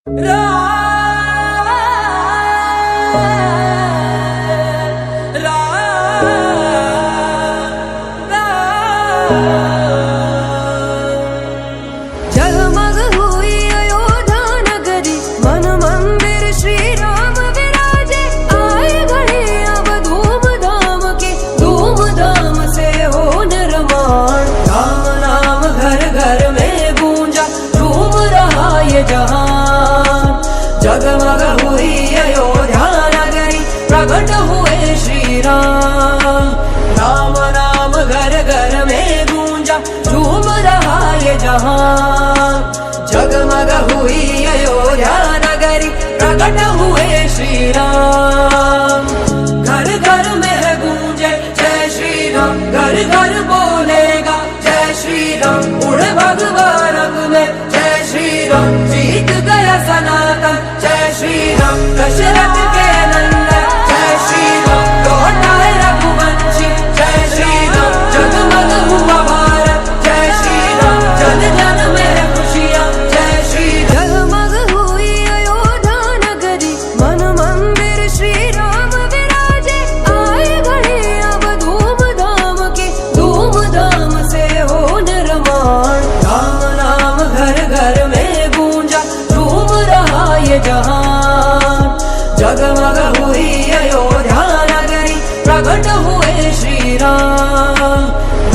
जगमग हुई अयोध्या नगरी, मन मंदिर श्री राम विराजे। आए घड़ी अब धूमधाम की, धूमधाम से हो निर्माण। राम नाम घर घर में गूंजा, झूम रहा ये जहान। जगमग हुई अयोध्या नगरी, प्रकट हुए श्री राम। राम नाम घर घर में गूंजा, झूम रहा ये जहान। जगमग हुई अयोध्या नगरी, प्रकट हुए श्री राम। घर घर में गूंजे जय श्री राम, घर घर बोलेगा जय श्री राम। उड़े भगवा रंग में जय श्री राम, जीत गया सनातन जय श्री राम। दशरथ के नंदन जय श्री राम, लौटाए रघुवंशी जय श्री राम। जगमग हुआ भारत जय श्री राम, जन जन में खुशियाँ जय श्री राम। जगमग हुई अयोध्या नगरी, मन मंदिर श्री राम विराजे। आए घड़ी अब धूमधाम की, धूमधाम से हो निर्माण। राम नाम घर घर में गूंजा, झूम रहा ये जहान। जगमग हुई अयोध्या नगरी, प्रकट हुए श्री राम।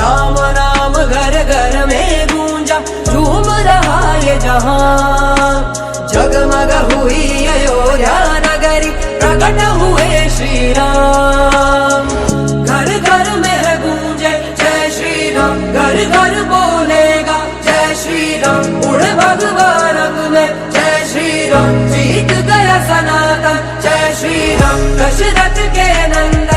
राम नाम घर घर में गूंजा, झूम रहा ये जहान। जगमग हुई अयोध्या नगरी, प्रकट हुए श्री राम। घर घर में गूंजे जय श्री राम, घर घर बोलेगा जय श्री राम। उड़े भगवा रंग में जय श्री राम, जीत गया सनातन जय श्री राम। दशरथ के नंदन